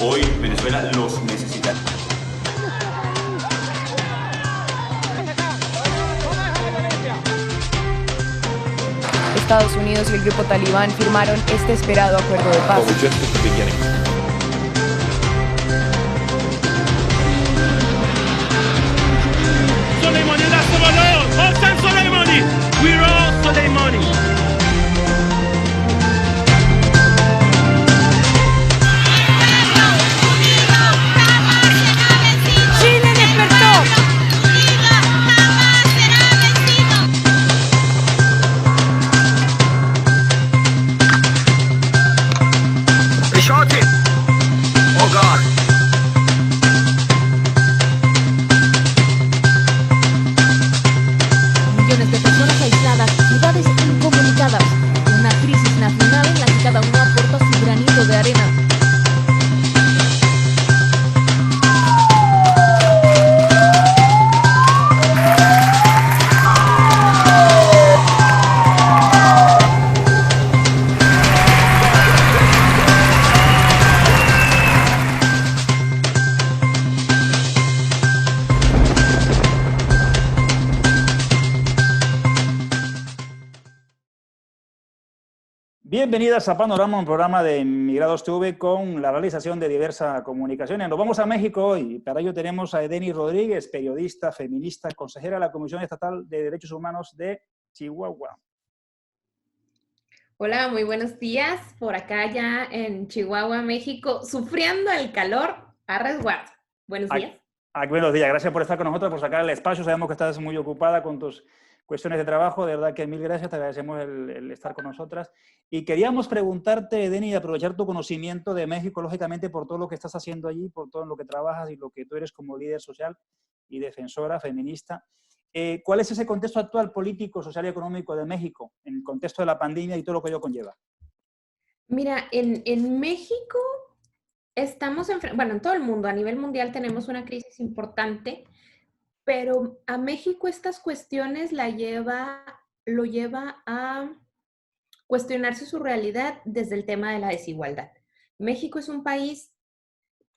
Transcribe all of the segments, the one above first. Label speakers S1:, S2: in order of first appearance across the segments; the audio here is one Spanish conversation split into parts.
S1: Hoy Venezuela los necesita.
S2: Estados Unidos y el grupo talibán firmaron este esperado acuerdo de paz.
S3: Soleimani, that's the Lord. Hossein Soleimani. We're all Soleimani.
S2: ¡Chile despertó! Millones de personas aisladas, ciudades incomunicadas, una crisis nacional en la que cada uno aporta su granito de arena.
S4: Bienvenidas a Panorama, un programa de Migrados TV con la realización de diversas comunicaciones. Nos vamos a México hoy y para ello tenemos a Edeni Rodríguez, periodista, feminista, consejera de la Comisión Estatal de Derechos Humanos de Chihuahua.
S5: Hola, muy buenos días. Por acá ya en Chihuahua, México, sufriendo el calor a resguardo. Buenos días.
S4: Buenos días, gracias por estar con nosotros, por sacar el espacio. Sabemos que estás muy ocupada con tus cuestiones de trabajo. De verdad que mil gracias, te agradecemos el estar con nosotras. Y queríamos preguntarte, Edeni, y aprovechar tu conocimiento de México, lógicamente, por todo lo que estás haciendo allí, por todo lo que trabajas y lo que tú eres como líder social y defensora feminista. ¿Cuál es ese contexto actual político, social y económico de México, en el contexto de la pandemia y todo lo que ello conlleva?
S5: Mira, en México estamos, bueno, en todo el mundo, a nivel mundial tenemos una crisis importante, pero a México estas cuestiones lo lleva a cuestionarse su realidad desde el tema de la desigualdad. México es un país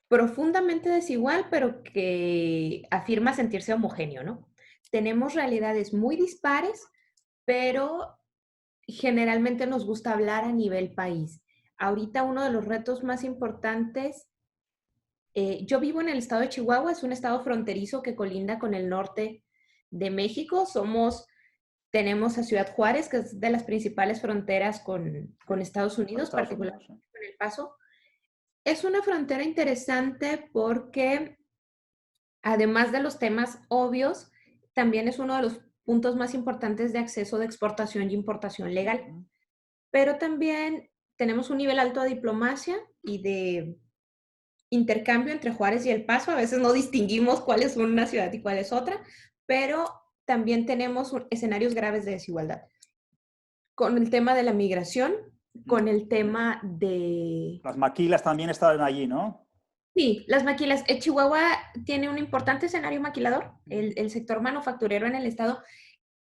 S5: profundamente desigual, pero que afirma sentirse homogéneo, ¿no? Tenemos realidades muy dispares, pero generalmente nos gusta hablar a nivel país. Ahorita uno de los retos más importantes, yo vivo en el estado de Chihuahua, es un estado fronterizo que colinda con el norte de México. Tenemos a Ciudad Juárez, que es de las principales fronteras con Estados Unidos, particularmente con El Paso. Es una frontera interesante porque, además de los temas obvios, también es uno de los puntos más importantes de acceso de exportación y importación legal. Pero también tenemos un nivel alto de diplomacia y de intercambio entre Juárez y El Paso. A veces no distinguimos cuál es una ciudad y cuál es otra, pero también tenemos escenarios graves de desigualdad. Con el tema de la migración, con el tema de...
S4: Las maquilas también están allí, ¿no?
S5: Sí, las maquilas. Chihuahua tiene un importante escenario maquilador, el sector manufacturero en el estado,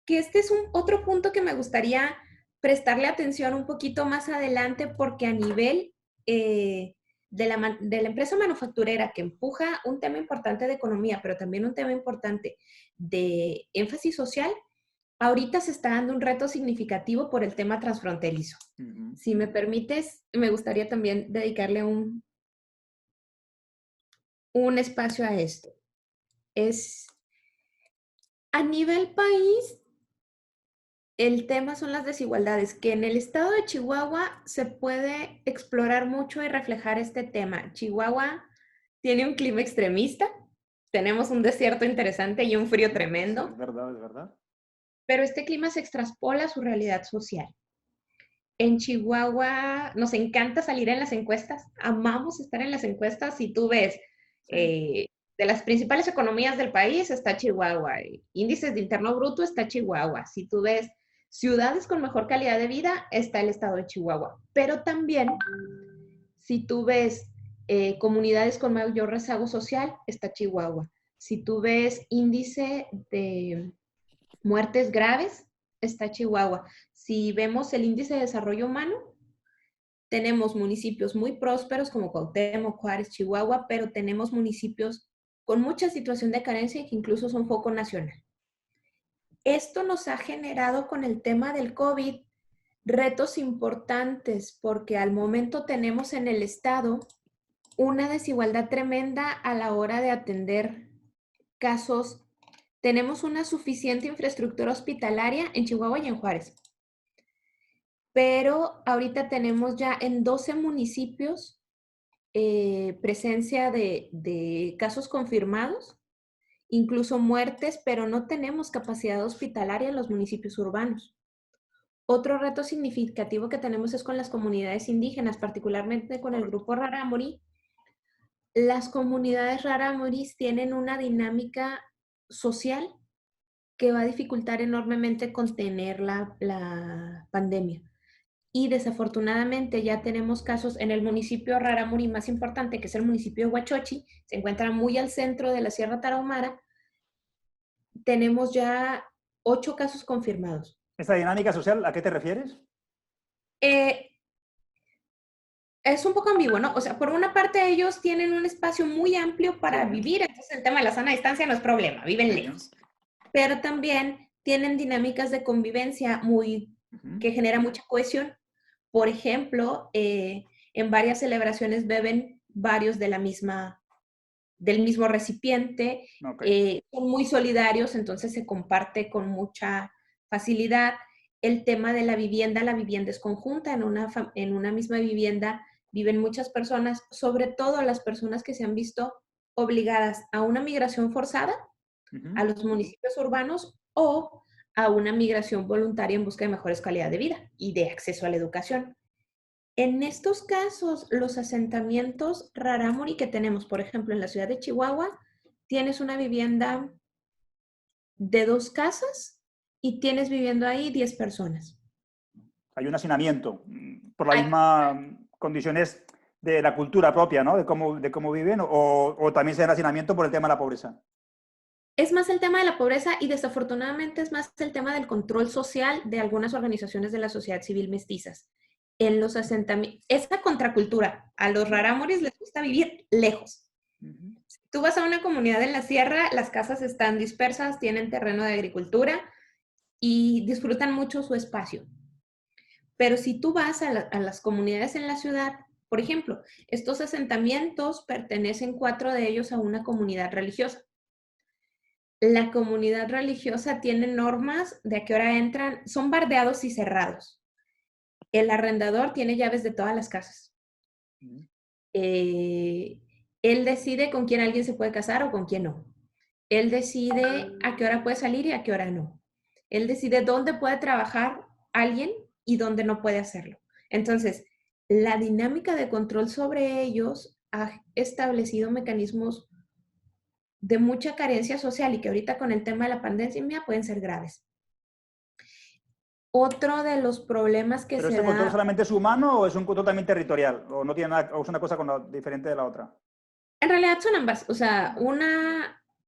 S5: que este es otro punto que me gustaría prestarle atención un poquito más adelante, porque a nivel de la empresa manufacturera que empuja un tema importante de economía, pero también un tema importante de énfasis social, ahorita se está dando un reto significativo por el tema transfronterizo. Si me permites, me gustaría también dedicarle un espacio a esto. A nivel país, el tema son las desigualdades, que en el estado de Chihuahua se puede explorar mucho y reflejar este tema. Chihuahua tiene un clima extremista, tenemos un desierto interesante y un frío tremendo.
S4: Es verdad, es verdad.
S5: Pero este clima se extrapola a su realidad social. En Chihuahua nos encanta salir en las encuestas, amamos estar en las encuestas. Si tú ves de las principales economías del país está Chihuahua, índices de interno bruto está Chihuahua, si tú ves ciudades con mejor calidad de vida está el estado de Chihuahua, pero también si tú ves comunidades con mayor rezago social está Chihuahua, si tú ves índice de muertes graves está Chihuahua. Si vemos el índice de desarrollo humano, tenemos municipios muy prósperos como Cuauhtémoc, Juárez, Chihuahua, pero tenemos municipios con mucha situación de carencia y que incluso son foco nacional. Esto nos ha generado con el tema del COVID retos importantes porque al momento tenemos en el estado una desigualdad tremenda a la hora de atender casos. Tenemos una suficiente infraestructura hospitalaria en Chihuahua y en Juárez, pero ahorita tenemos ya en 12 municipios presencia de casos confirmados, incluso muertes, pero no tenemos capacidad hospitalaria en los municipios urbanos. Otro reto significativo que tenemos es con las comunidades indígenas, particularmente con el grupo Rarámuri. Las comunidades rarámuris tienen una dinámica social que va a dificultar enormemente contener la pandemia. Y desafortunadamente ya tenemos casos en el municipio Rarámuri más importante, que es el municipio de Huachochi, se encuentra muy al centro de la Sierra Tarahumara. Tenemos ya 8 casos confirmados.
S4: ¿Esta dinámica social a qué te refieres?
S5: Es un poco ambiguo, ¿no? O sea, por una parte ellos tienen un espacio muy amplio para vivir, entonces el tema de la sana distancia no es problema, viven lejos. Pero también tienen dinámicas de convivencia que generan mucha cohesión. Por ejemplo, en varias celebraciones beben varios del mismo recipiente, son muy solidarios, entonces se comparte con mucha facilidad. El tema de la vivienda es conjunta, en una misma vivienda viven muchas personas, sobre todo las personas que se han visto obligadas a una migración forzada a los municipios urbanos o a una migración voluntaria en busca de mejores calidad de vida y de acceso a la educación. En estos casos, los asentamientos Rarámuri que tenemos, por ejemplo, en la ciudad de Chihuahua, tienes una vivienda de 2 casas y tienes viviendo ahí 10 personas.
S4: Hay un hacinamiento por las mismas condiciones de la cultura propia, ¿no? De cómo viven, o también se da hacinamiento por el tema de la pobreza.
S5: Es más el tema de la pobreza y desafortunadamente es más el tema del control social de algunas organizaciones de la sociedad civil mestizas. En los asentamientos, esa contracultura, a los rarámuris les gusta vivir lejos. Si tú vas a una comunidad en la sierra, las casas están dispersas, tienen terreno de agricultura y disfrutan mucho su espacio. Pero si tú vas a las comunidades en la ciudad, por ejemplo, estos asentamientos pertenecen 4 de ellos a una comunidad religiosa. La comunidad religiosa tiene normas de a qué hora entran, son bardeados y cerrados. El arrendador tiene llaves de todas las casas. Él decide con quién alguien se puede casar o con quién no. Él decide a qué hora puede salir y a qué hora no. Él decide dónde puede trabajar alguien y dónde no puede hacerlo. Entonces, la dinámica de control sobre ellos ha establecido mecanismos de mucha carencia social y que ahorita con el tema de la pandemia pueden ser graves. Otro de los problemas que
S4: ¿Pero
S5: se
S4: este control
S5: da...
S4: solamente es humano o es un control también territorial? ¿O no tiene nada, o es una cosa diferente de la otra?
S5: En realidad son ambas. O sea,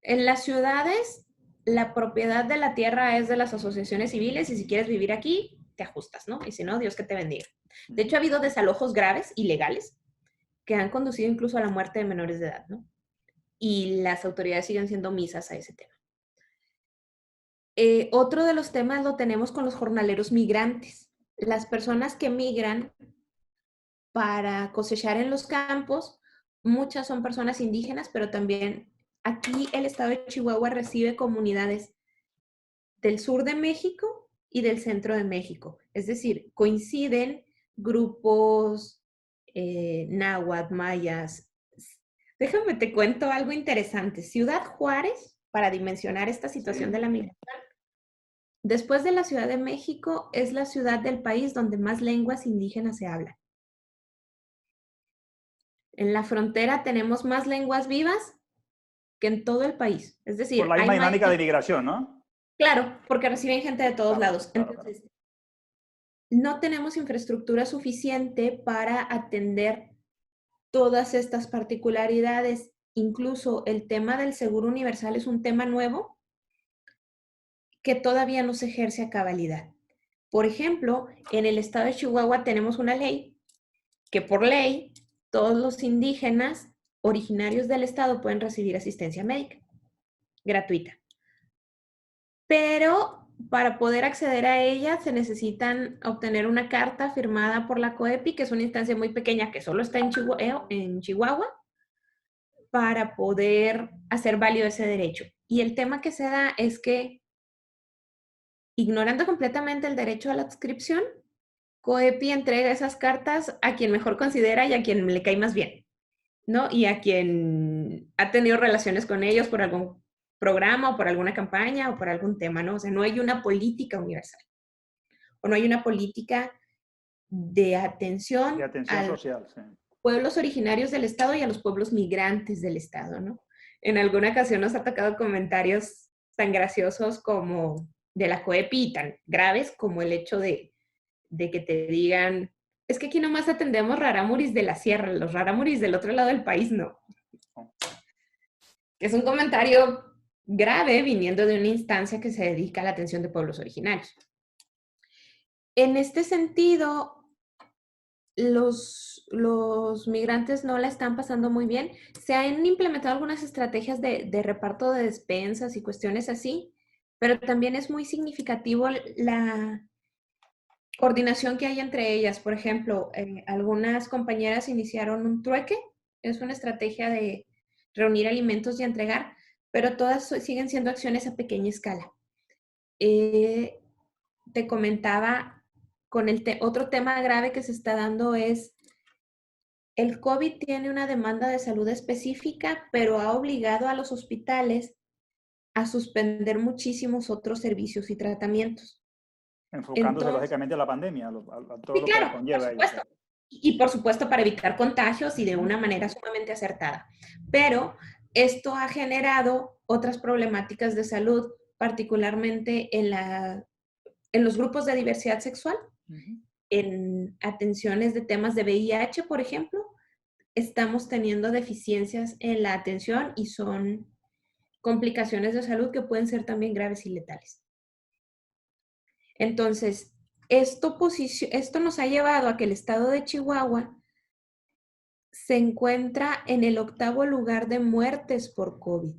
S5: en las ciudades, la propiedad de la tierra es de las asociaciones civiles y si quieres vivir aquí, te ajustas, ¿no? Y si no, Dios que te bendiga. De hecho, ha habido desalojos graves, ilegales, que han conducido incluso a la muerte de menores de edad, ¿no? Y las autoridades siguen siendo omisas a ese tema. Otro de los temas lo tenemos con los jornaleros migrantes. Las personas que migran para cosechar en los campos, muchas son personas indígenas, pero también aquí el estado de Chihuahua recibe comunidades del sur de México y del centro de México. Es decir, coinciden grupos náhuatl, mayas. Déjame te cuento algo interesante. Ciudad Juárez, para dimensionar esta situación de la migración, después de la Ciudad de México, es la ciudad del país donde más lenguas indígenas se hablan. En la frontera tenemos más lenguas vivas que en todo el país. Es decir,
S4: por la misma dinámica de migración, ¿no?
S5: Claro, porque reciben gente de todos lados. Entonces, no tenemos infraestructura suficiente para atender todas estas particularidades. Incluso el tema del seguro universal es un tema nuevo que todavía no se ejerce a cabalidad. Por ejemplo, en el estado de Chihuahua tenemos una ley que por ley todos los indígenas originarios del estado pueden recibir asistencia médica gratuita. Pero para poder acceder a ella se necesitan obtener una carta firmada por la COEPI, que es una instancia muy pequeña que solo está en Chihuahua, para poder hacer válido ese derecho. Y el tema que se da es que, ignorando completamente el derecho a la adscripción, COEPI entrega esas cartas a quien mejor considera y a quien le cae más bien, ¿no? Y a quien ha tenido relaciones con ellos por algún programa o por alguna campaña o por algún tema, ¿no? O sea, no hay una política universal o no hay una política de atención, a los
S4: social, sí.
S5: pueblos originarios del estado y a los pueblos migrantes del estado, ¿no? En alguna ocasión nos ha tocado comentarios tan graciosos como de la COEPI y tan graves como el hecho de que te digan, es que aquí nomás atendemos rarámuris de la sierra, los rarámuris del otro lado del país no. Es un comentario grave viniendo de una instancia que se dedica a la atención de pueblos originarios. En este sentido, los migrantes no la están pasando muy bien. Se han implementado algunas estrategias de reparto de despensas y cuestiones así, pero también es muy significativo la coordinación que hay entre ellas. Por ejemplo, algunas compañeras iniciaron un trueque, es una estrategia de reunir alimentos y entregar, pero todas siguen siendo acciones a pequeña escala. Te comentaba, con el otro tema grave que se está dando es, el COVID tiene una demanda de salud específica, pero ha obligado a los hospitales a suspender muchísimos otros servicios y tratamientos.
S4: Enfocándose
S5: Entonces,
S4: lógicamente a la pandemia, a todo
S5: sí,
S4: lo que
S5: claro,
S4: conlleva
S5: por
S4: ello.
S5: supuesto. Y por supuesto para evitar contagios y de una manera sumamente acertada. Pero esto ha generado otras problemáticas de salud, particularmente en los grupos de diversidad sexual, en atenciones de temas de VIH, por ejemplo. Estamos teniendo deficiencias en la atención y son complicaciones de salud que pueden ser también graves y letales. Entonces, esto nos ha llevado a que el estado de Chihuahua se encuentra en el 8º lugar de muertes por COVID.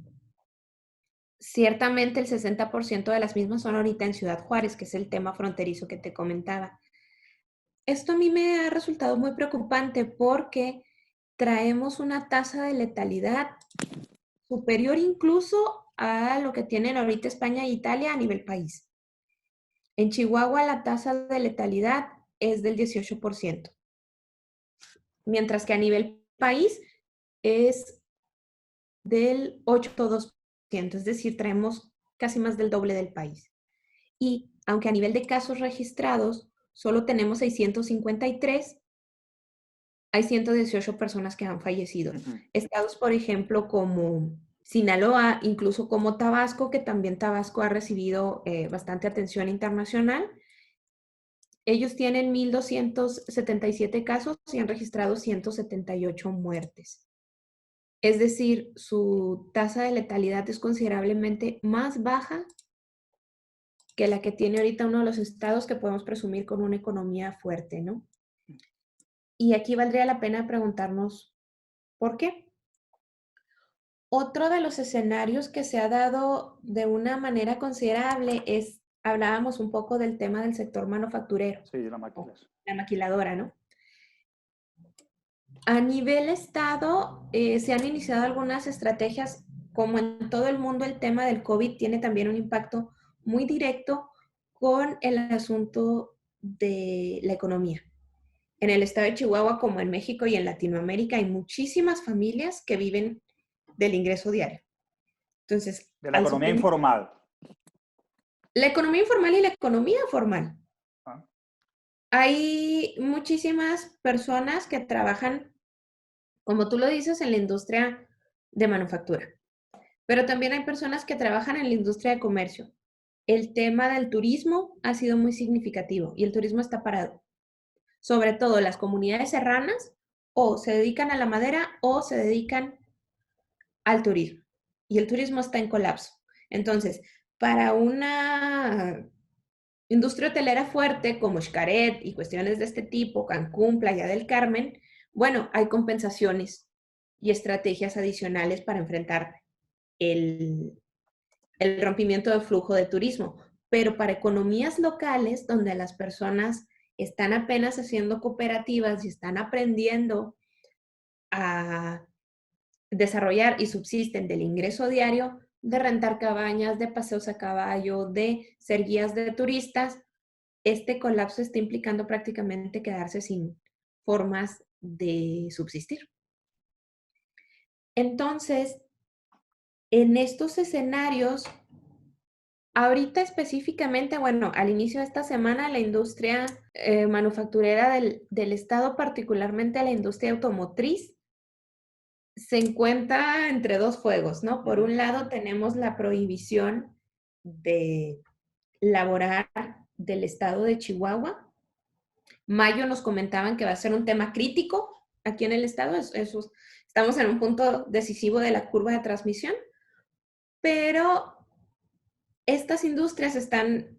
S5: Ciertamente el 60% de las mismas son ahorita en Ciudad Juárez, que es el tema fronterizo que te comentaba. Esto a mí me ha resultado muy preocupante porque traemos una tasa de letalidad superior incluso a lo que tienen ahorita España e Italia a nivel país. En Chihuahua la tasa de letalidad es del 18%, mientras que a nivel país es del 8.2%, es decir, traemos casi más del doble del país. Y aunque a nivel de casos registrados solo tenemos 653, hay 118 personas que han fallecido. Estados, por ejemplo, como Sinaloa, incluso como Tabasco, que también Tabasco ha recibido bastante atención internacional. Ellos tienen 1,277 casos y han registrado 178 muertes. Es decir, su tasa de letalidad es considerablemente más baja que la que tiene ahorita uno de los estados que podemos presumir con una economía fuerte, ¿no? Y aquí valdría la pena preguntarnos, ¿por qué? Otro de los escenarios que se ha dado de una manera considerable es, hablábamos un poco del tema del sector manufacturero.
S4: Sí, la maquilación.
S5: La maquiladora, ¿no? A nivel estado, se han iniciado algunas estrategias, como en todo el mundo el tema del COVID tiene también un impacto muy directo con el asunto de la economía. En el estado de Chihuahua, como en México y en Latinoamérica, hay muchísimas familias que viven del ingreso diario. Entonces,
S4: de la economía informal.
S5: La economía informal y la economía formal.
S4: Ah.
S5: Hay muchísimas personas que trabajan, como tú lo dices, en la industria de manufactura. Pero también hay personas que trabajan en la industria de comercio. El tema del turismo ha sido muy significativo y el turismo está parado. Sobre todo las comunidades serranas o se dedican a la madera o se dedican al turismo. Y el turismo está en colapso. Entonces, para una industria hotelera fuerte como Xcaret y cuestiones de este tipo, Cancún, Playa del Carmen, bueno, hay compensaciones y estrategias adicionales para enfrentar el, el rompimiento de flujo de turismo. Pero para economías locales, donde las personas están apenas haciendo cooperativas y están aprendiendo a desarrollar y subsisten del ingreso diario, de rentar cabañas, de paseos a caballo, de ser guías de turistas, este colapso está implicando prácticamente quedarse sin formas de subsistir. Entonces, en estos escenarios, ahorita específicamente, bueno, al inicio de esta semana, la industria manufacturera del estado, particularmente la industria automotriz, se encuentra entre dos fuegos, ¿no? Por un lado tenemos la prohibición de laborar del estado de Chihuahua. Mayo nos comentaban que va a ser un tema crítico aquí en el estado. Estamos en un punto decisivo de la curva de transmisión, pero estas industrias están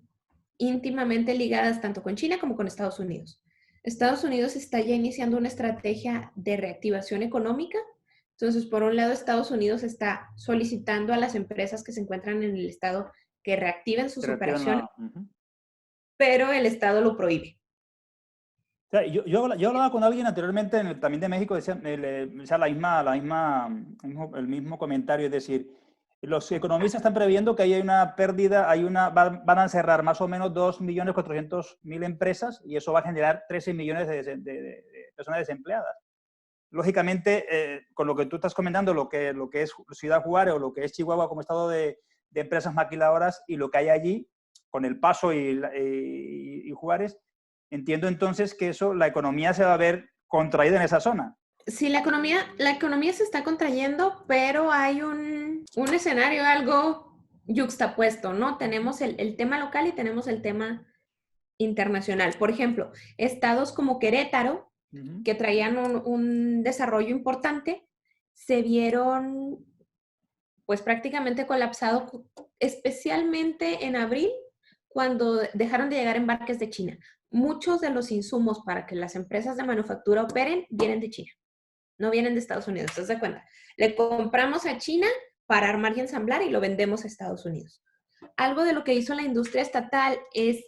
S5: íntimamente ligadas tanto con China como con Estados Unidos. Estados Unidos está ya iniciando una estrategia de reactivación económica. Entonces, por un lado, Estados Unidos está solicitando a las empresas que se encuentran en el estado que reactiven sus operaciones, pero el estado lo prohíbe.
S4: O sea, yo hablaba con alguien anteriormente, también de México, decía el mismo comentario, es decir, los economistas están previendo que hay una pérdida, van a cerrar más o menos 2.400.000 empresas y eso va a generar 13 millones de personas desempleadas. Lógicamente, con lo que tú estás comentando, lo que es Ciudad Juárez o lo que es Chihuahua como estado de empresas maquiladoras y lo que hay allí, con El Paso y Juárez, entiendo entonces que la economía se va a ver contraída en esa zona.
S5: Sí, la economía se está contrayendo, pero hay un escenario algo yuxtapuesto, ¿no? Tenemos el tema local y tenemos el tema internacional. Por ejemplo, estados como Querétaro, que traían un desarrollo importante, se vieron pues prácticamente colapsados, especialmente en abril, cuando dejaron de llegar embarques de China. Muchos de los insumos para que las empresas de manufactura operen vienen de China, no vienen de Estados Unidos. ¿Te das cuenta? Le compramos a China para armar y ensamblar y lo vendemos a Estados Unidos. Algo de lo que hizo la industria estatal es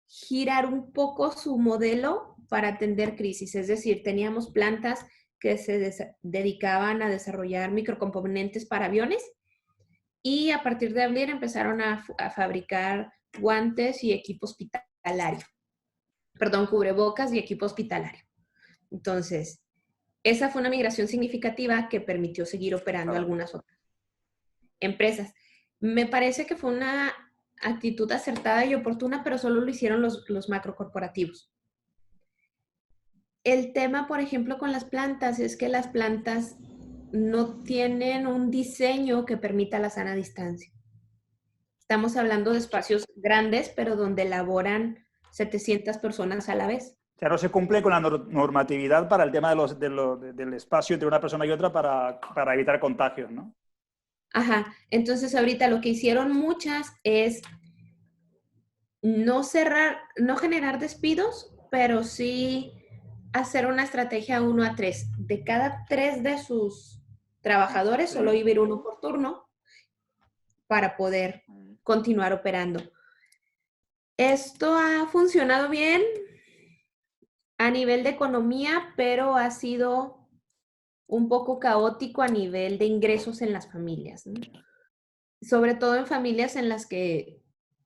S5: girar un poco su modelo para atender crisis. Es decir, teníamos plantas que se dedicaban a desarrollar microcomponentes para aviones y a partir de abril empezaron a fabricar guantes y equipo hospitalario. Perdón, cubrebocas y equipo hospitalario. Entonces, esa fue una migración significativa que permitió seguir operando algunas otras empresas. Me parece que fue una actitud acertada y oportuna, pero solo lo hicieron los macrocorporativos. El tema, por ejemplo, con las plantas es que las plantas no tienen un diseño que permita la sana distancia. Estamos hablando de espacios grandes, pero donde laboran 700 personas a la vez.
S4: O sea, no se cumple con la normatividad para el tema del espacio entre una persona y otra para evitar contagios, ¿no?
S5: Ajá. Entonces, ahorita lo que hicieron muchas es no generar despidos, pero sí hacer una estrategia 1-3. De cada 3 de sus trabajadores, solo iba a ir uno por turno para poder continuar operando. Esto ha funcionado bien a nivel de economía, pero ha sido un poco caótico a nivel de ingresos en las familias, ¿no? Sobre todo en familias en las que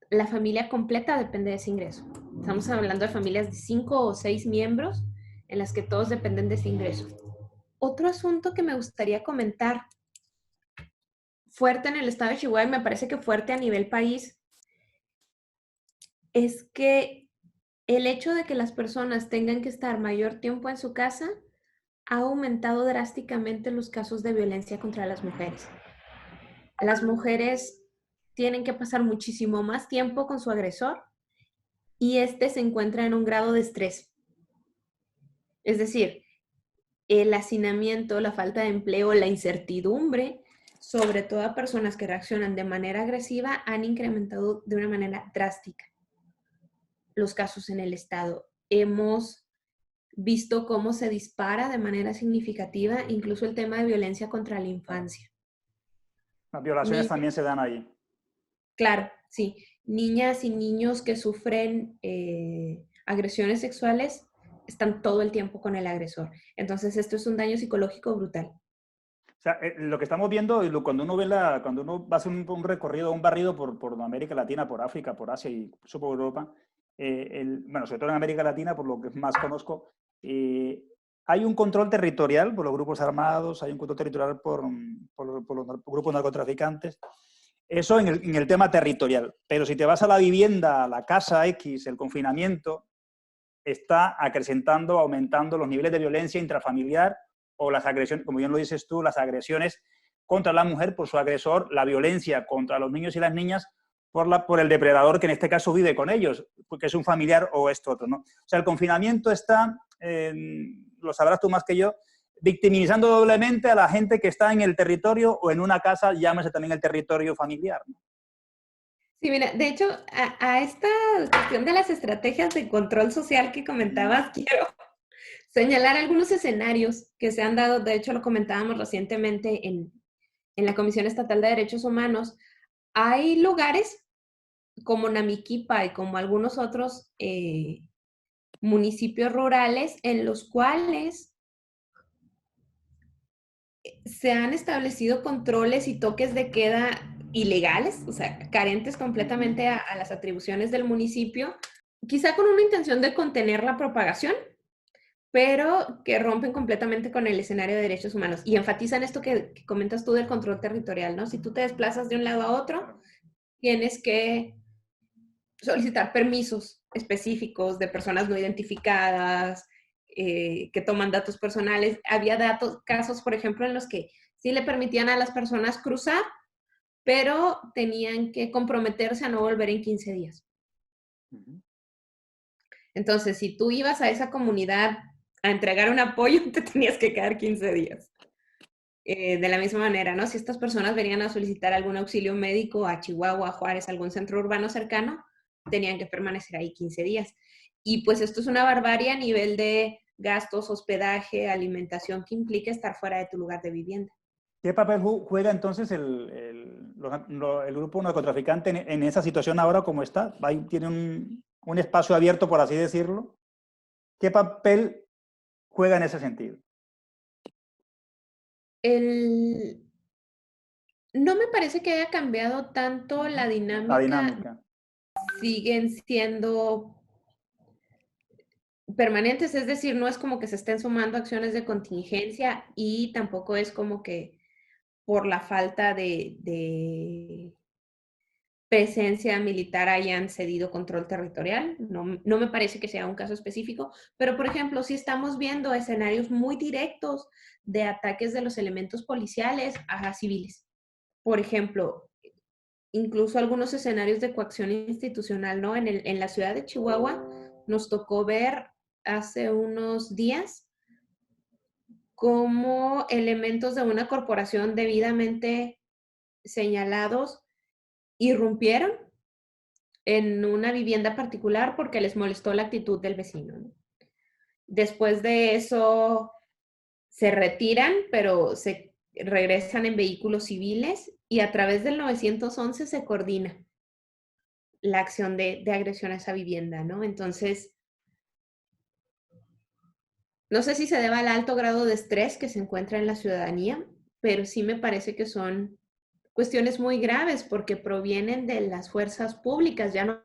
S5: la familia completa depende de ese ingreso. Estamos hablando de familias de 5 o 6 miembros en las que todos dependen de ese ingreso. Otro asunto que me gustaría comentar, fuerte en el estado de Chihuahua, y me parece que fuerte a nivel país, es que el hecho de que las personas tengan que estar mayor tiempo en su casa ha aumentado drásticamente los casos de violencia contra las mujeres. Las mujeres tienen que pasar muchísimo más tiempo con su agresor y este se encuentra en un grado de estrés. Es decir, el hacinamiento, la falta de empleo, la incertidumbre sobre todo a personas que reaccionan de manera agresiva, han incrementado de una manera drástica los casos en el estado. Hemos visto cómo se dispara de manera significativa incluso el tema de violencia contra la infancia.
S4: Las violaciones
S5: Niños,
S4: también se dan ahí.
S5: claro, sí. Niñas y niños que sufren agresiones sexuales están todo el tiempo con el agresor. Entonces, esto es un daño psicológico brutal.
S4: O sea, lo que estamos viendo, cuando uno va a hacer un recorrido, un barrido por América Latina, por África, por Asia y por Europa, bueno, sobre todo en América Latina, por lo que más conozco, hay un control territorial por los grupos armados, hay un control territorial por los grupos narcotraficantes. Eso en el tema territorial. Pero si te vas a la vivienda, a la casa X, el confinamiento, está acrecentando, aumentando los niveles de violencia intrafamiliar o las agresiones, como bien lo dices tú, las agresiones contra la mujer por su agresor, la violencia contra los niños y las niñas por el depredador que en este caso vive con ellos, porque es un familiar o esto otro, ¿no? O sea, el confinamiento está, lo sabrás tú más que yo, victimizando doblemente a la gente que está en el territorio o en una casa, llámese también el territorio familiar, ¿no?
S5: Sí, mira, de hecho, a esta cuestión de las estrategias de control social que comentabas, quiero señalar algunos escenarios que se han dado. De hecho, lo comentábamos recientemente en la Comisión Estatal de Derechos Humanos. Hay lugares como Namiquipa y como algunos otros municipios rurales en los cuales se han establecido controles y toques de queda ilegales, o sea, carentes completamente a las atribuciones del municipio, quizá con una intención de contener la propagación, pero que rompen completamente con el escenario de derechos humanos y enfatizan esto que comentas tú del control territorial, ¿no? Si tú te desplazas de un lado a otro, tienes que solicitar permisos específicos de personas no identificadas, que toman datos personales. Había casos, por ejemplo, en los que sí le permitían a las personas cruzar, pero tenían que comprometerse a no volver en 15 días. Entonces, si tú ibas a esa comunidad a entregar un apoyo, te tenías que quedar 15 días. De la misma manera, ¿no? Si estas personas venían a solicitar algún auxilio médico a Chihuahua, a Juárez, a algún centro urbano cercano, tenían que permanecer ahí 15 días. Y pues esto es una barbarie a nivel de gastos, hospedaje, alimentación que implica estar fuera de tu lugar de vivienda.
S4: ¿Qué papel juega entonces el grupo narcotraficante en esa situación ahora como está? ¿Tiene un espacio abierto, por así decirlo? ¿Qué papel juega en ese sentido?
S5: No me parece que haya cambiado tanto la dinámica.
S4: La dinámica.
S5: Siguen siendo permanentes, es decir, no es como que se estén sumando acciones de contingencia y tampoco es como que por la falta de presencia militar hayan cedido control territorial. No me parece que sea un caso específico, pero por ejemplo, sí estamos viendo escenarios muy directos de ataques de los elementos policiales a civiles. Por ejemplo, incluso algunos escenarios de coacción institucional, ¿no? En la ciudad de Chihuahua nos tocó ver hace unos días cómo elementos de una corporación debidamente señalados irrumpieron en una vivienda particular porque les molestó la actitud del vecino, ¿no? Después de eso se retiran, pero se regresan en vehículos civiles y a través del 911 se coordina la acción de agresión a esa vivienda, ¿no? Entonces, no sé si se deba al alto grado de estrés que se encuentra en la ciudadanía, pero sí me parece que son cuestiones muy graves porque provienen de las fuerzas públicas. Ya no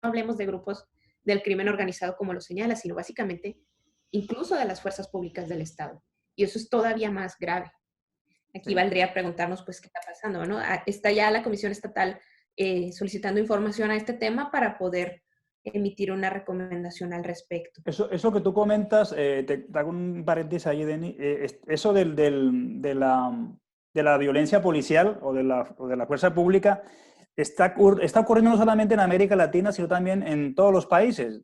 S5: hablemos de grupos del crimen organizado como lo señala, sino básicamente incluso de las fuerzas públicas del Estado. Y eso es todavía más grave. Aquí valdría preguntarnos, pues, ¿qué está pasando, no? Está ya la Comisión Estatal solicitando información a este tema para poder emitir una recomendación al respecto.
S4: Eso que tú comentas, te hago un paréntesis ahí, Deni, eso de la violencia policial o de la fuerza pública está ocurriendo no solamente en América Latina, sino también en todos los países,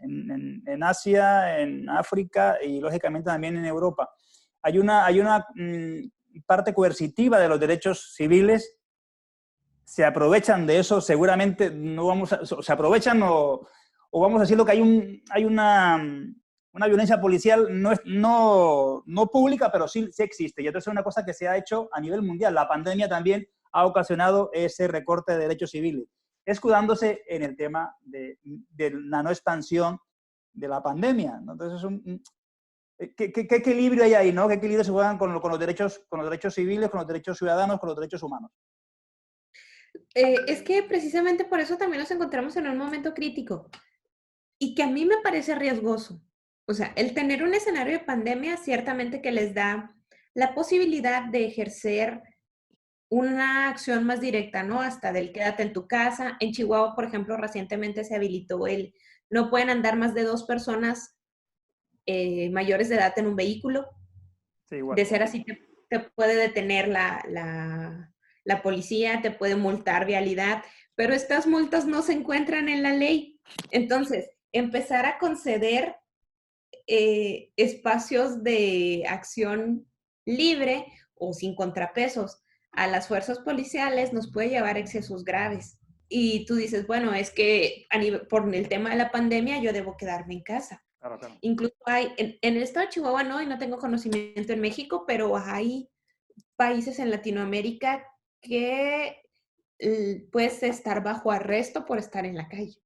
S4: en Asia, en África y lógicamente también en Europa. parte coercitiva de los derechos civiles. Se aprovechan de eso, seguramente se aprovechan o vamos a decirlo que hay una violencia policial no pública, pero sí existe. Y entonces es una cosa que se ha hecho a nivel mundial. La pandemia también ha ocasionado ese recorte de derechos civiles, escudándose en el tema de la no expansión de la pandemia, ¿no? Entonces, ¿qué equilibrio hay ahí, ¿no? ¿Qué equilibrio se juegan con los derechos civiles, con los derechos ciudadanos, con los derechos humanos?
S5: Es que precisamente por eso también nos encontramos en un momento crítico y que a mí me parece riesgoso. O sea, el tener un escenario de pandemia ciertamente que les da la posibilidad de ejercer una acción más directa, ¿no? Hasta del quédate en tu casa. En Chihuahua, por ejemplo, recientemente se habilitó no pueden andar más de 2 personas mayores de edad en un vehículo.
S4: Sí, igual.
S5: De ser así, te puede detener la policía, te puede multar vialidad, pero estas multas no se encuentran en la ley. Entonces, empezar a conceder espacios de acción libre o sin contrapesos a las fuerzas policiales nos puede llevar a excesos graves. Y tú dices, bueno, es que por el tema de la pandemia yo debo quedarme en casa.
S4: Claro, claro.
S5: Incluso hay, en el estado de Chihuahua no, y no tengo conocimiento en México, pero hay países en Latinoamérica que puedes estar bajo arresto por estar en la calle.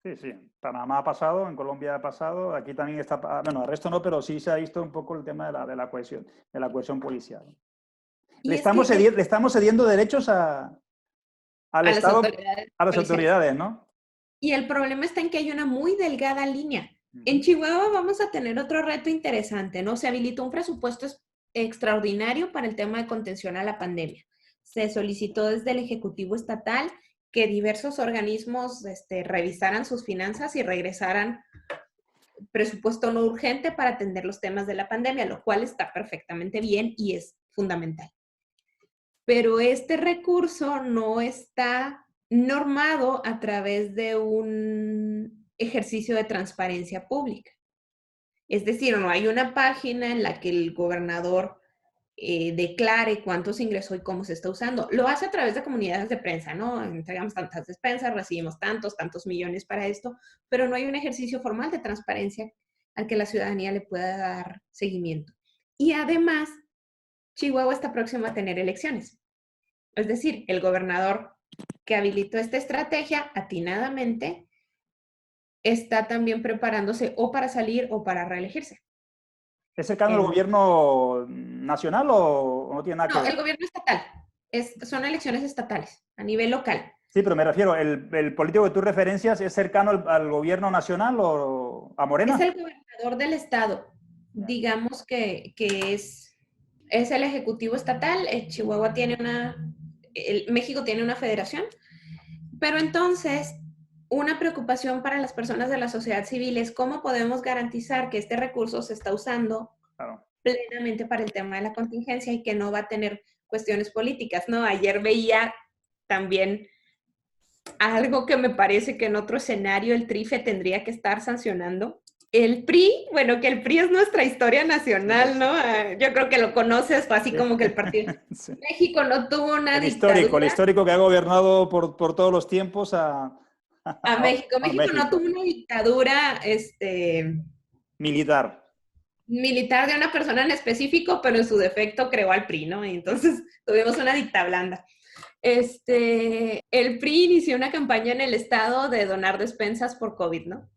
S4: Sí, sí. Panamá ha pasado, en Colombia ha pasado, aquí también está, bueno, arresto no, pero sí se ha visto un poco el tema de la cohesión policial. Le estamos cediendo derechos al Estado, a las autoridades, ¿no?
S5: Y el problema está en que hay una muy delgada línea. En Chihuahua vamos a tener otro reto interesante, ¿no? Se habilitó un presupuesto extraordinario para el tema de contención a la pandemia. Se solicitó desde el Ejecutivo Estatal que diversos organismos revisaran sus finanzas y regresaran presupuesto no urgente para atender los temas de la pandemia, lo cual está perfectamente bien y es fundamental. Pero este recurso no está normado a través de un ejercicio de transparencia pública. Es decir, no hay una página en la que el gobernador declare cuánto se ingresó y cómo se está usando. Lo hace a través de comunidades de prensa, ¿no? Entregamos tantas despensas, recibimos tantos millones para esto, pero no hay un ejercicio formal de transparencia al que la ciudadanía le pueda dar seguimiento. Y además, Chihuahua está próximo a tener elecciones. Es decir, el gobernador que habilitó esta estrategia atinadamente está también preparándose o para salir o para reelegirse.
S4: ¿Es cercano al gobierno nacional o no tiene nada que ver?
S5: No, el gobierno estatal. Son elecciones estatales, a nivel local.
S4: Sí, pero me refiero, ¿el político que tú referencias es cercano al gobierno nacional o a Morena?
S5: Es el gobernador del estado. Digamos que es el ejecutivo estatal. Chihuahua tiene México tiene una federación. Pero entonces, una preocupación para las personas de la sociedad civil es cómo podemos garantizar que este recurso se está usando plenamente para el tema de la contingencia y que no va a tener cuestiones políticas, ¿no? Ayer veía también algo que me parece que en otro escenario el TRIFE tendría que estar sancionando. El PRI, bueno, que el PRI es nuestra historia nacional, ¿no? Yo creo que lo conoces, fue así como que el partido. Sí. México no tuvo una dictadura.
S4: El histórico que ha gobernado por todos los tiempos a
S5: México. México no tuvo una dictadura
S4: militar
S5: de una persona en específico, pero en su defecto creó al PRI, ¿no? Y entonces tuvimos una dictablanda. El PRI inició una campaña en el estado de donar despensas por COVID, ¿no?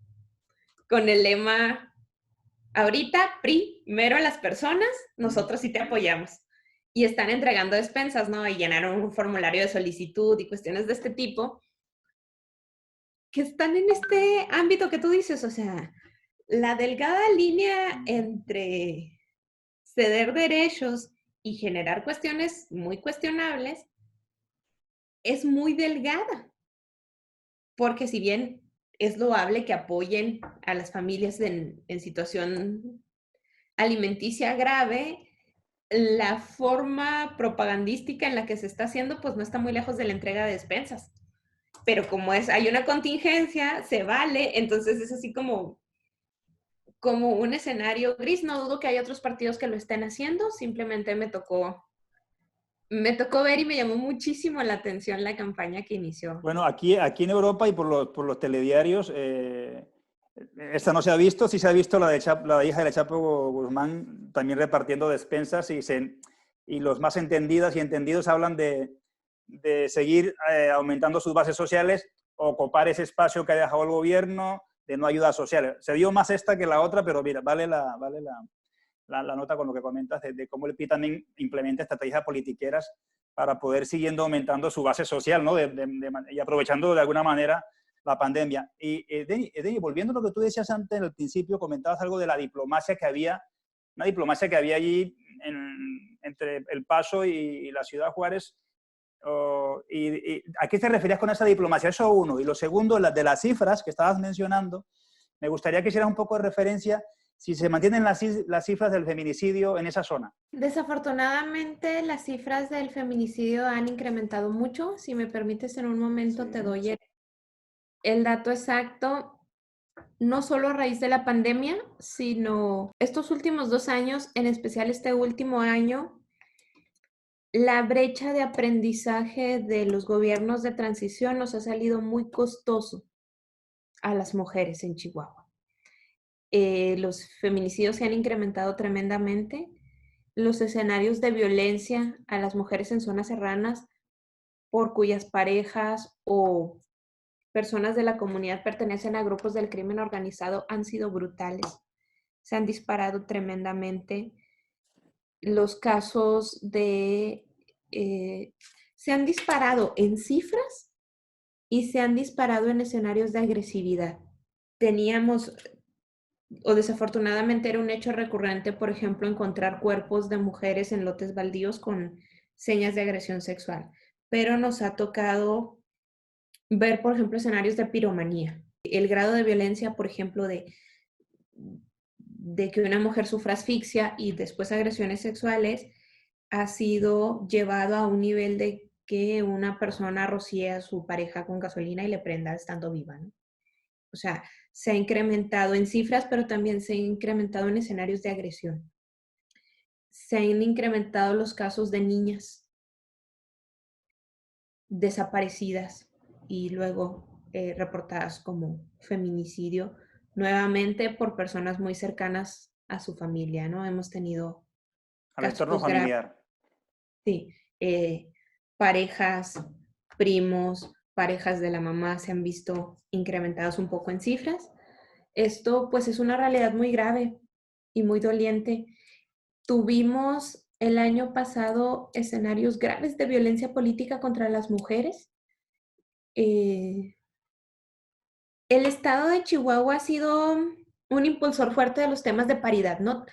S5: Con el lema, ahorita, primero a las personas, nosotros sí te apoyamos. Y están entregando despensas, ¿no? Y llenaron un formulario de solicitud y cuestiones de este tipo, que están en este ámbito que tú dices, o sea, la delgada línea entre ceder derechos y generar cuestiones muy cuestionables es muy delgada. Porque si bien es loable que apoyen a las familias en situación alimenticia grave, la forma propagandística en la que se está haciendo, pues no está muy lejos de la entrega de despensas. Pero como hay una contingencia, se vale, entonces es así como, como un escenario gris. No dudo que hay otros partidos que lo estén haciendo, simplemente me tocó ver y me llamó muchísimo la atención la campaña que inició.
S4: Bueno, aquí en Europa y por los telediarios, esta no se ha visto, sí se ha visto la de hija de Chapo Guzmán también repartiendo despensas y los más entendidas y entendidos hablan de seguir aumentando sus bases sociales o copar ese espacio que ha dejado el gobierno de no ayuda social. Se dio más esta que la otra, pero mira, vale la nota con lo que comentas de cómo el PRI también implementa estrategias politiqueras para poder siguiendo aumentando su base social, ¿no? Y aprovechando de alguna manera la pandemia. Y Deni, volviendo a lo que tú decías antes, en el principio, comentabas algo de la diplomacia que había, una diplomacia que había allí entre El Paso y la Ciudad Juárez. Y ¿a qué te referías con esa diplomacia? Eso uno. Y lo segundo, de las cifras que estabas mencionando, me gustaría que hicieras un poco de referencia si se mantienen las cifras del feminicidio en esa zona.
S5: Desafortunadamente, las cifras del feminicidio han incrementado mucho. Si me permites, en un momento te doy el dato exacto, no solo a raíz de la pandemia, sino estos últimos 2 años, en especial este último año, la brecha de aprendizaje de los gobiernos de transición nos ha salido muy costoso a las mujeres en Chihuahua. Los feminicidios se han incrementado tremendamente. Los escenarios de violencia a las mujeres en zonas serranas por cuyas parejas o personas de la comunidad pertenecen a grupos del crimen organizado han sido brutales. Se han disparado tremendamente. Los casos se han disparado en cifras y se han disparado en escenarios de agresividad. Desafortunadamente era un hecho recurrente, por ejemplo, encontrar cuerpos de mujeres en lotes baldíos con señas de agresión sexual. Pero nos ha tocado ver, por ejemplo, escenarios de piromanía. El grado de violencia, por ejemplo, de que una mujer sufra asfixia y después agresiones sexuales, ha sido llevado a un nivel de que una persona rocíe a su pareja con gasolina y le prenda estando viva, ¿no? O sea, se ha incrementado en cifras, pero también se ha incrementado en escenarios de agresión. Se han incrementado los casos de niñas desaparecidas y luego reportadas como feminicidio, nuevamente por personas muy cercanas a su familia, ¿no? Hemos tenido
S4: Al entorno familiar.
S5: Sí, parejas, primos, parejas de la mamá se han visto incrementados un poco en cifras. Esto pues es una realidad muy grave y muy doliente. Tuvimos el año pasado escenarios graves de violencia política contra las mujeres. El estado de Chihuahua ha sido un impulsor fuerte de los temas de paridad, ¿no?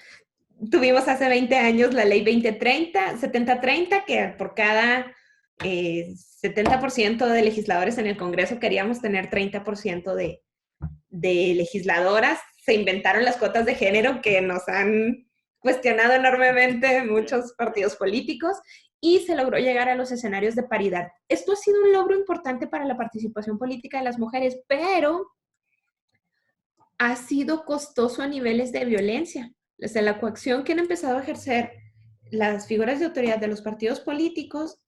S5: Tuvimos hace 20 años la ley 7030, que por cada 70% de legisladores en el Congreso queríamos tener 30% de legisladoras. Se inventaron las cuotas de género que nos han cuestionado enormemente muchos partidos políticos y se logró llegar a los escenarios de paridad. Esto ha sido un logro importante para la participación política de las mujeres, pero ha sido costoso a niveles de violencia. Desde la coacción que han empezado a ejercer las figuras de autoridad de los partidos políticos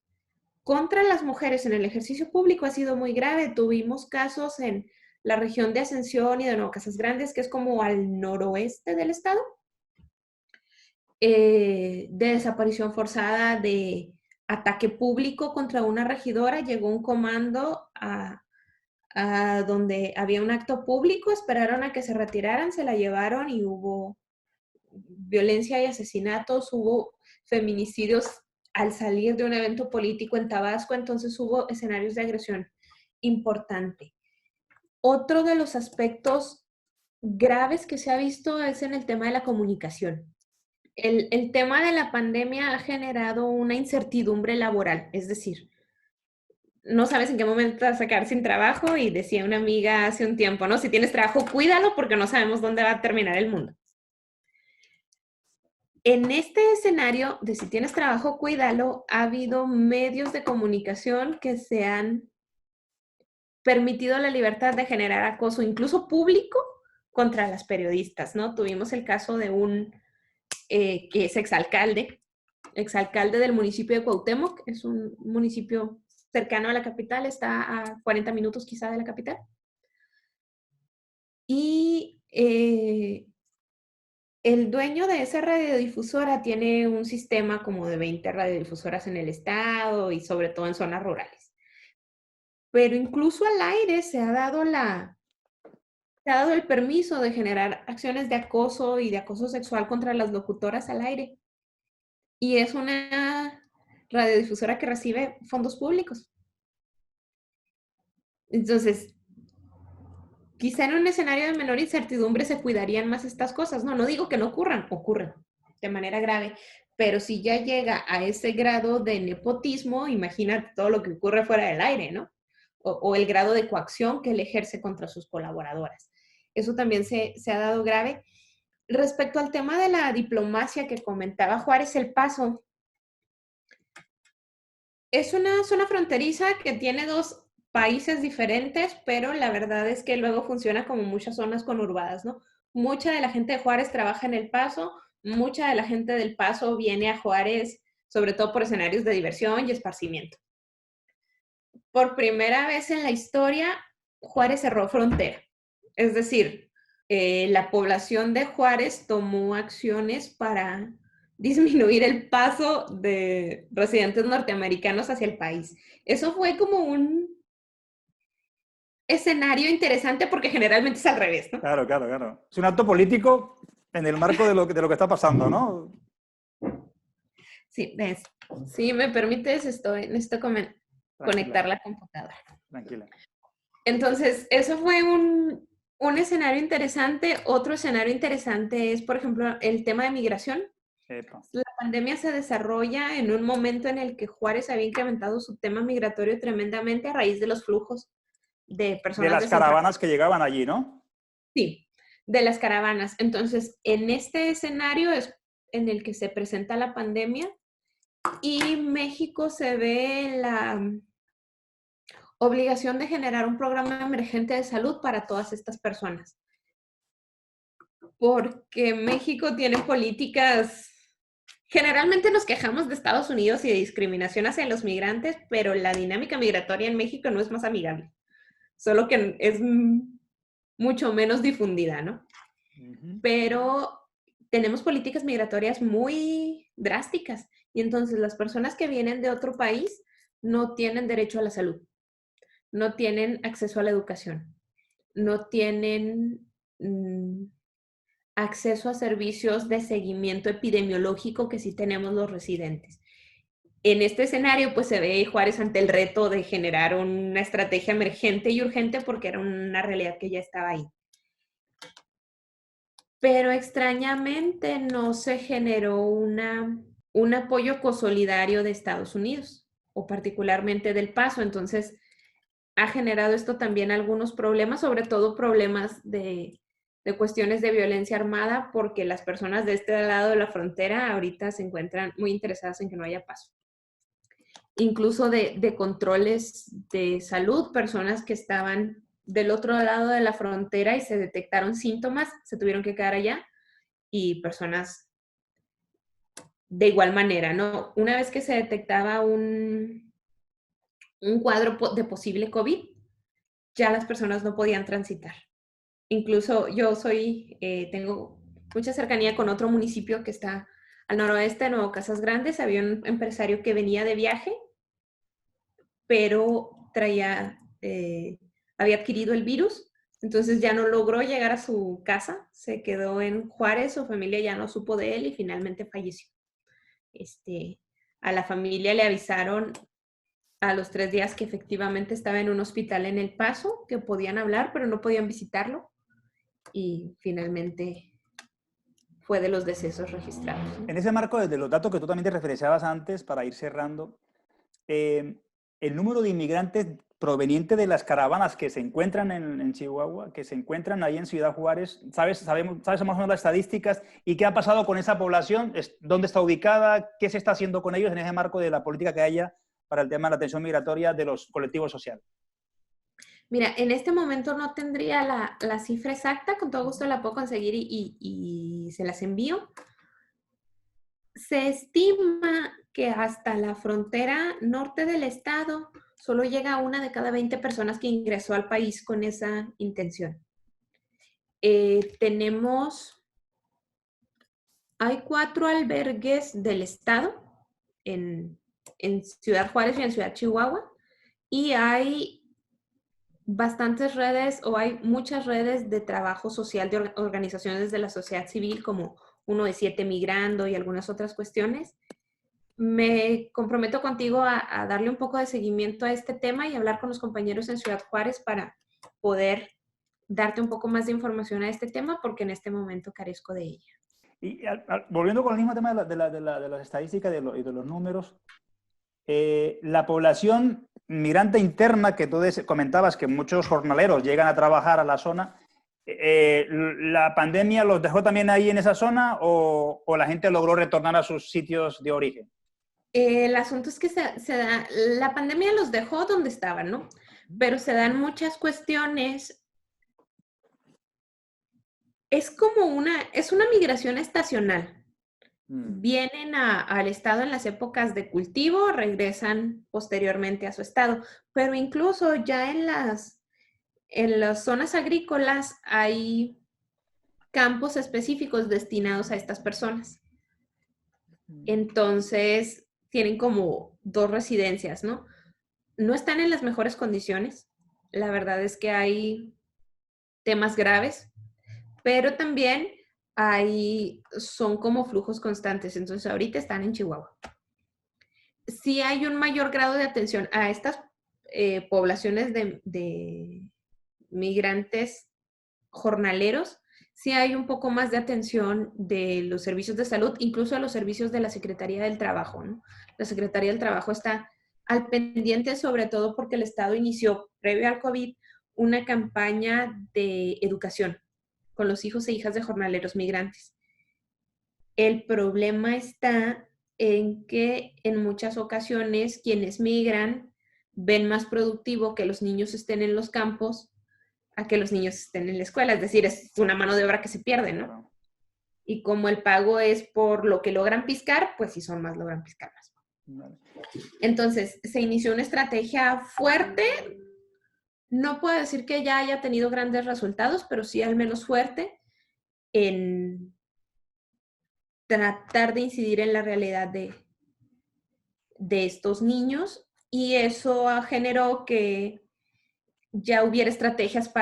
S5: contra las mujeres en el ejercicio público ha sido muy grave. Tuvimos casos en la región de Ascensión y de Nuevo Casas Grandes, que es como al noroeste del estado, de desaparición forzada, de ataque público contra una regidora. Llegó un comando a donde había un acto público, esperaron a que se retiraran, se la llevaron y hubo violencia y asesinatos, hubo feminicidios al salir de un evento político en Tabasco, entonces hubo escenarios de agresión importante. Otro de los aspectos graves que se ha visto es en el tema de la comunicación. El tema de la pandemia ha generado una incertidumbre laboral, es decir, no sabes en qué momento vas a quedar sin trabajo y decía una amiga hace un tiempo, ¿no? Si tienes trabajo, cuídalo porque no sabemos dónde va a terminar el mundo. En este escenario de si tienes trabajo, cuídalo, ha habido medios de comunicación que se han permitido la libertad de generar acoso, incluso público, contra las periodistas, ¿no? Tuvimos el caso de un que es exalcalde del municipio de Cuauhtémoc, es un municipio cercano a la capital, está a 40 minutos quizá de la capital. Y el dueño de esa radiodifusora tiene un sistema como de 20 radiodifusoras en el estado y sobre todo en zonas rurales. Pero incluso al aire se ha dado el permiso de generar acciones de acoso y de acoso sexual contra las locutoras al aire. Y es una radiodifusora que recibe fondos públicos. Entonces, quizá en un escenario de menor incertidumbre se cuidarían más estas cosas. No digo que no ocurran de manera grave, pero si ya llega a ese grado de nepotismo, imagínate todo lo que ocurre fuera del aire, ¿no? O el grado de coacción que él ejerce contra sus colaboradoras. Eso también se ha dado grave. Respecto al tema de la diplomacia que comentaba Juárez El Paso, es una zona fronteriza que tiene 2 países diferentes, pero la verdad es que luego funciona como muchas zonas conurbadas, ¿no? Mucha de la gente de Juárez trabaja en El Paso, mucha de la gente del Paso viene a Juárez, sobre todo por escenarios de diversión y esparcimiento. Por primera vez en la historia, Juárez cerró frontera. Es decir, la población de Juárez tomó acciones para disminuir el paso de residentes norteamericanos hacia el país. Eso fue como un escenario interesante porque generalmente es al revés, ¿no?
S4: Claro, claro, claro. Es un acto político en el marco de lo que está pasando, ¿no?
S5: Sí, si me permites, necesito conectar la computadora.
S4: Tranquila.
S5: Entonces, eso fue un escenario interesante. Otro escenario interesante es, por ejemplo, el tema de migración.
S4: Epa.
S5: La pandemia se desarrolla en un momento en el que Juárez había incrementado su tema migratorio tremendamente a raíz de los flujos de personas.
S4: De las caravanas que llegaban allí, ¿no?
S5: Sí, de las caravanas. Entonces, en este escenario es en el que se presenta la pandemia y México se ve la obligación de generar un programa emergente de salud para todas estas personas. Porque México tiene políticas. Generalmente nos quejamos de Estados Unidos y de discriminación hacia los migrantes, pero la dinámica migratoria en México no es más amigable, solo que es mucho menos difundida, ¿no?
S4: Uh-huh.
S5: Pero tenemos políticas migratorias muy drásticas y entonces las personas que vienen de otro país no tienen derecho a la salud, no tienen acceso a la educación, no tienen acceso a servicios de seguimiento epidemiológico que sí tenemos los residentes. En este escenario, pues se ve Juárez ante el reto de generar una estrategia emergente y urgente porque era una realidad que ya estaba ahí. Pero extrañamente no se generó un apoyo consolidario de Estados Unidos, o particularmente del Paso. Entonces, ha generado esto también algunos problemas, sobre todo problemas de cuestiones de violencia armada, porque las personas de este lado de la frontera ahorita se encuentran muy interesadas en que no haya paso. Incluso de controles de salud, personas que estaban del otro lado de la frontera y se detectaron síntomas, se tuvieron que quedar allá, y personas de igual manera, ¿no? Una vez que se detectaba un cuadro de posible COVID, ya las personas no podían transitar. Incluso yo tengo mucha cercanía con otro municipio que está al noroeste de Nuevo Casas Grandes. Había un empresario que venía de viaje, pero había adquirido el virus, entonces ya no logró llegar a su casa, se quedó en Juárez, su familia ya no supo de él y finalmente falleció. A la familia le avisaron a los 3 días que efectivamente estaba en un hospital en El Paso, que podían hablar, pero no podían visitarlo. Y finalmente fue de los decesos registrados.
S4: En ese marco, desde los datos que tú también te referenciabas antes, para ir cerrando, el número de inmigrantes provenientes de las caravanas que se encuentran en Chihuahua, que se encuentran ahí en Ciudad Juárez, ¿sabes más o menos las estadísticas y qué ha pasado con esa población? ¿Dónde está ubicada? ¿Qué se está haciendo con ellos en ese marco de la política que haya para el tema de la atención migratoria de los colectivos sociales?
S5: Mira, en este momento no tendría la cifra exacta, con todo gusto la puedo conseguir y se las envío. Se estima que hasta la frontera norte del estado solo llega una de cada 20 personas que ingresó al país con esa intención. Hay 4 albergues del estado en Ciudad Juárez y en Ciudad Chihuahua, y hay bastantes redes o hay muchas redes de trabajo social de organizaciones de la sociedad civil, como Uno de Siete Migrando y algunas otras cuestiones. Me comprometo contigo a darle un poco de seguimiento a este tema y hablar con los compañeros en Ciudad Juárez para poder darte un poco más de información a este tema, porque en este momento carezco de ella.
S4: Y volviendo con el mismo tema de las estadísticas y de los números, la población migrante interna que tú comentabas, que muchos jornaleros llegan a trabajar a la zona, ¿la pandemia los dejó también ahí en esa zona o la gente logró retornar a sus sitios de origen?
S5: El asunto es que la pandemia los dejó donde estaban, ¿no? Pero se dan muchas cuestiones. Es una migración estacional. Vienen al estado en las épocas de cultivo, regresan posteriormente a su estado, pero incluso ya en las zonas agrícolas hay campos específicos destinados a estas personas. Entonces, tienen como 2 residencias, ¿no? No están en las mejores condiciones. La verdad es que hay temas graves, pero también son como flujos constantes. Entonces, ahorita están en Chihuahua. Sí hay un mayor grado de atención a estas poblaciones de migrantes jornaleros. Sí hay un poco más de atención de los servicios de salud, incluso a los servicios de la Secretaría del Trabajo, ¿no? La Secretaría del Trabajo está al pendiente, sobre todo porque el Estado inició, previo al COVID, una campaña de educación con los hijos e hijas de jornaleros migrantes. El problema está en que en muchas ocasiones quienes migran ven más productivo que los niños estén en los campos a que los niños estén en la escuela. Es decir, es una mano de obra que se pierde, ¿no? Y como el pago es por lo que logran piscar, pues si son más, logran piscar más. Entonces, se inició una estrategia fuerte. No puedo decir que ya haya tenido grandes resultados, pero sí al menos fuerte en tratar de incidir en la realidad de estos niños, y eso generó que ya hubiera estrategias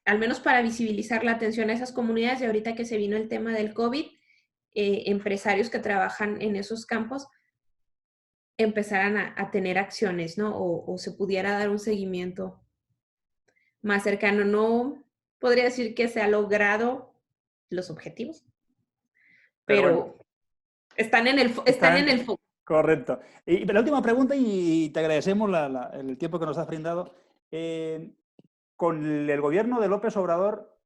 S5: al menos para visibilizar la atención a esas comunidades, y ahorita que se vino el tema del COVID, empresarios que trabajan en esos campos empezaran a tener acciones, ¿no? O se pudiera dar un seguimiento más cercano. No podría decir que se ha logrado los objetivos, pero bueno, están en el foco.
S4: Correcto. Y la última pregunta, y te agradecemos el tiempo que nos has brindado. Con el gobierno de López Obrador,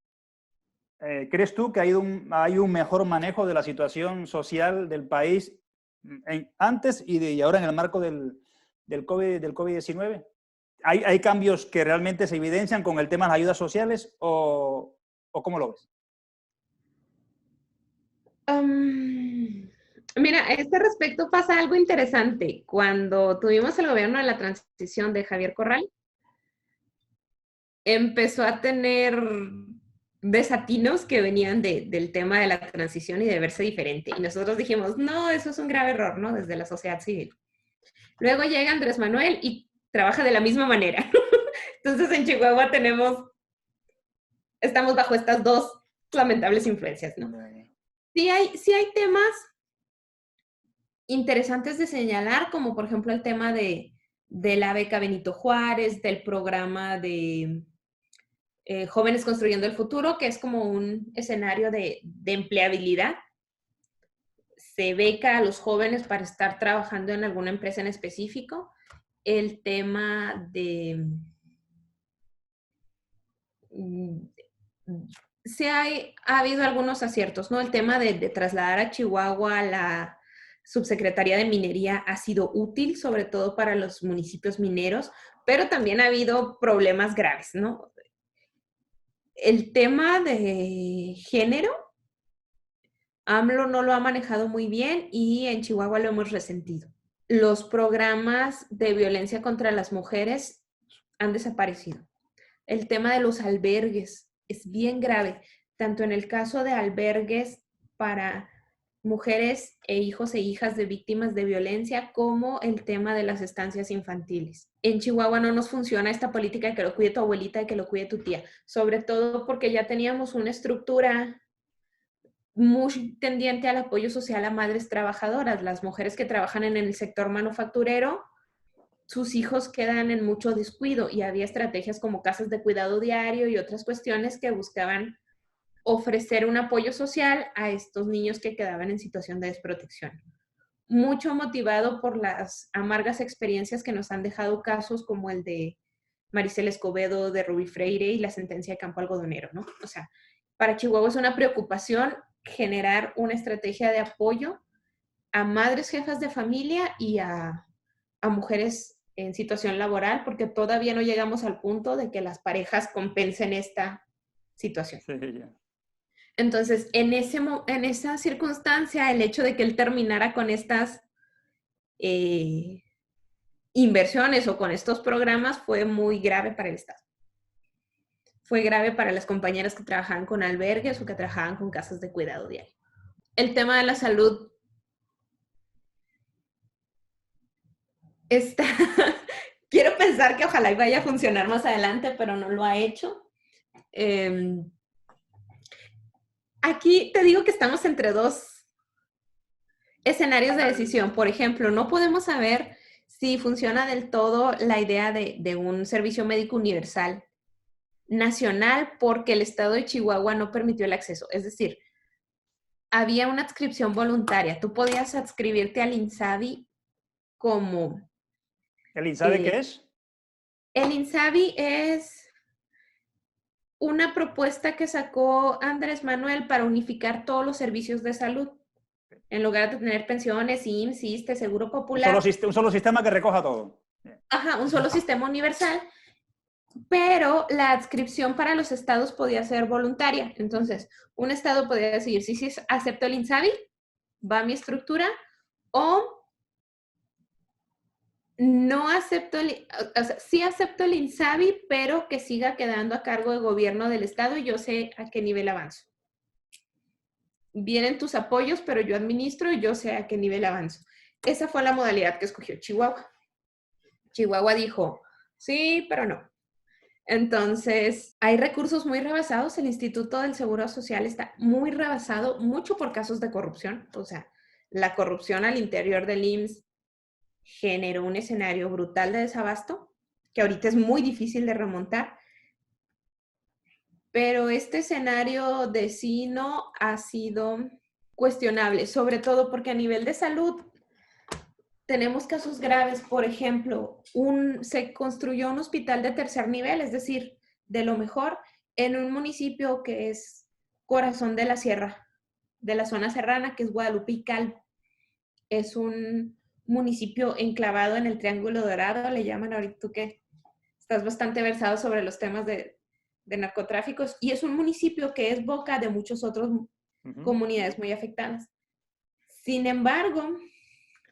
S4: ¿crees tú que hay un mejor manejo de la situación social del país antes y ahora en el marco del COVID-19? ¿Hay cambios que realmente se evidencian con el tema de las ayudas sociales o cómo lo ves?
S5: Mira, a este respecto pasa algo interesante. Cuando tuvimos el gobierno de la transición de Javier Corral, empezó a tener desatinos que venían del tema de la transición y de verse diferente. Y nosotros dijimos, no, eso es un grave error, ¿no? Desde la sociedad civil. Luego llega Andrés Manuel y trabaja de la misma manera. Entonces en Chihuahua estamos bajo estas 2 lamentables influencias, ¿no? Sí hay temas interesantes de señalar, como por ejemplo el tema de la beca Benito Juárez, del programa de Jóvenes Construyendo el Futuro, que es como un escenario de empleabilidad. Se beca a los jóvenes para estar trabajando en alguna empresa en específico. El tema de... ha habido algunos aciertos, ¿no? El tema de trasladar a Chihuahua subsecretaría de Minería ha sido útil, sobre todo para los municipios mineros, pero también ha habido problemas graves, ¿no? El tema de género, AMLO no lo ha manejado muy bien y en Chihuahua lo hemos resentido. Los programas de violencia contra las mujeres han desaparecido. El tema de los albergues es bien grave, tanto en el caso de albergues para mujeres e hijos e hijas de víctimas de violencia, como el tema de las estancias infantiles. En Chihuahua no nos funciona esta política de que lo cuide tu abuelita y que lo cuide tu tía, sobre todo porque ya teníamos una estructura muy tendiente al apoyo social a madres trabajadoras. Las mujeres que trabajan en el sector manufacturero, sus hijos quedan en mucho descuido y había estrategias como casas de cuidado diario y otras cuestiones que buscaban ofrecer un apoyo social a estos niños que quedaban en situación de desprotección. Mucho motivado por las amargas experiencias que nos han dejado casos como el de Maricel Escobedo, de Rubí Freire y la sentencia de Campo Algodonero, ¿no? O sea, para Chihuahua es una preocupación generar una estrategia de apoyo a madres jefas de familia y a mujeres en situación laboral, porque todavía no llegamos al punto de que las parejas compensen esta situación.
S4: Sí, ya.
S5: Entonces, en esa circunstancia, el hecho de que él terminara con estas inversiones o con estos programas fue muy grave para el Estado. Fue grave para las compañeras que trabajaban con albergues o que trabajaban con casas de cuidado diario. El tema de la salud está... Quiero pensar que ojalá vaya a funcionar más adelante, pero no lo ha hecho. Aquí te digo que estamos entre dos escenarios de decisión. Por ejemplo, no podemos saber si funciona del todo la idea de un servicio médico universal nacional porque el estado de Chihuahua no permitió el acceso. Es decir, había una adscripción voluntaria. Tú podías adscribirte al INSABI como...
S4: ¿El INSABI qué es?
S5: El INSABI es una propuesta que sacó Andrés Manuel para unificar todos los servicios de salud. En lugar de tener pensiones, IMSS, ISSSTE, Seguro Popular.
S4: Un solo sistema que recoja todo.
S5: Ajá, un solo sistema universal. Pero la adscripción para los estados podía ser voluntaria. Entonces, un estado podía decidir si acepto el INSABI, va a mi estructura, o no acepto, o sea, sí acepto el INSABI, pero que siga quedando a cargo del gobierno del estado y yo sé a qué nivel avanzo. Vienen tus apoyos, pero yo administro y yo sé a qué nivel avanzo. Esa fue la modalidad que escogió Chihuahua. Chihuahua dijo, sí, pero no. Entonces, hay recursos muy rebasados. El Instituto del Seguro Social está muy rebasado, mucho por casos de corrupción. O sea, la corrupción al interior del IMSS generó un escenario brutal de desabasto, que ahorita es muy difícil de remontar. Pero este escenario de sí no ha sido cuestionable, sobre todo porque a nivel de salud tenemos casos graves. Por ejemplo, se construyó un hospital de tercer nivel, es decir, de lo mejor, en un municipio que es corazón de la sierra, de la zona serrana, que es Guadalupe y Calvo. Es un municipio enclavado en el Triángulo Dorado, le llaman ahorita, tú que estás bastante versado sobre los temas de narcotráficos, y es un municipio que es boca de muchas otras comunidades muy afectadas. Sin embargo,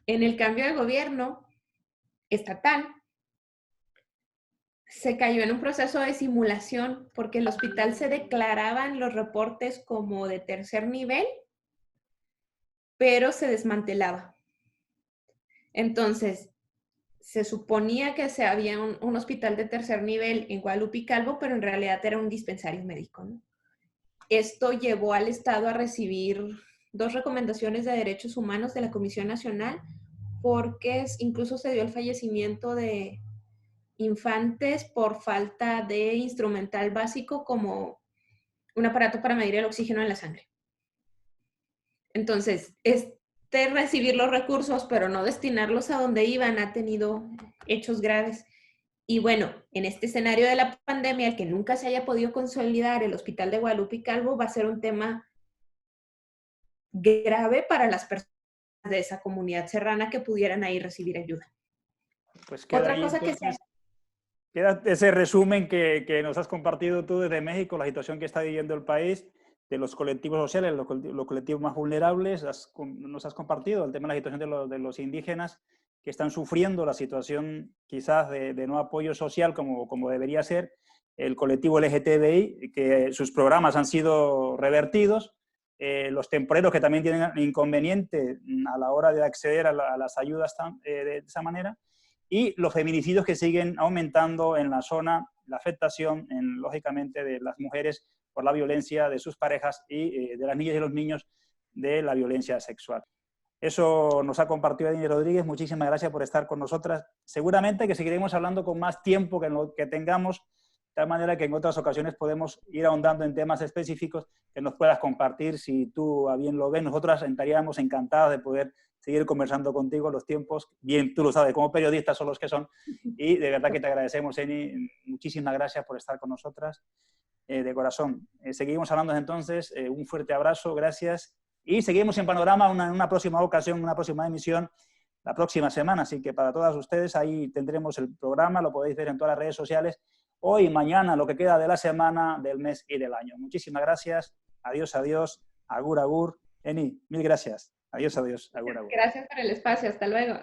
S5: en el cambio de gobierno estatal, se cayó en un proceso de simulación porque el hospital se declaraban los reportes como de tercer nivel, pero se desmantelaba. Entonces, se suponía que había un hospital de tercer nivel en Guadalupe y Calvo, pero en realidad era un dispensario médico, ¿no? Esto llevó al Estado a recibir 2 recomendaciones de derechos humanos de la Comisión Nacional, porque incluso se dio el fallecimiento de infantes por falta de instrumental básico como un aparato para medir el oxígeno en la sangre. Entonces, recibir los recursos, pero no destinarlos a donde iban, ha tenido hechos graves. Y bueno, en este escenario de la pandemia, el que nunca se haya podido consolidar el hospital de Guadalupe y Calvo va a ser un tema grave para las personas de esa comunidad serrana que pudieran ahí recibir ayuda.
S4: Pues queda
S5: Otra
S4: ahí,
S5: cosa que
S4: entonces, queda ese resumen que nos has compartido tú desde México, la situación que está viviendo el país, de los colectivos sociales, los colectivos más vulnerables, nos has compartido el tema de la situación de los indígenas que están sufriendo la situación quizás de no apoyo social como debería ser, el colectivo LGTBI, que sus programas han sido revertidos, los temporeros que también tienen inconveniente a la hora de acceder a las ayudas de esa manera, y los feminicidios que siguen aumentando en la zona, la afectación, lógicamente, de las mujeres por la violencia de sus parejas y de las niñas y los niños de la violencia sexual. Eso nos ha compartido Edeni Rodríguez. Muchísimas gracias por estar con nosotras. Seguramente que seguiremos hablando con más tiempo que lo que tengamos, de tal manera que en otras ocasiones podemos ir ahondando en temas específicos que nos puedas compartir. Si tú a bien lo ves, nosotras estaríamos encantadas de poder seguir conversando contigo. Los tiempos, bien tú lo sabes, como periodistas son los que son, y de verdad que te agradecemos, Eni. Muchísimas gracias por estar con nosotras, de corazón. Seguimos hablando entonces. Un fuerte abrazo, gracias. Y seguimos en Panorama en una próxima ocasión, una próxima emisión, la próxima semana. Así que para todas ustedes, ahí tendremos el programa, lo podéis ver en todas las redes sociales. Hoy, mañana, lo que queda de la semana, del mes y del año. Muchísimas gracias. Adiós, adiós. Agur, agur. Eni, mil gracias. Adiós, adiós. Agur, agur.
S5: Gracias por el espacio. Hasta luego.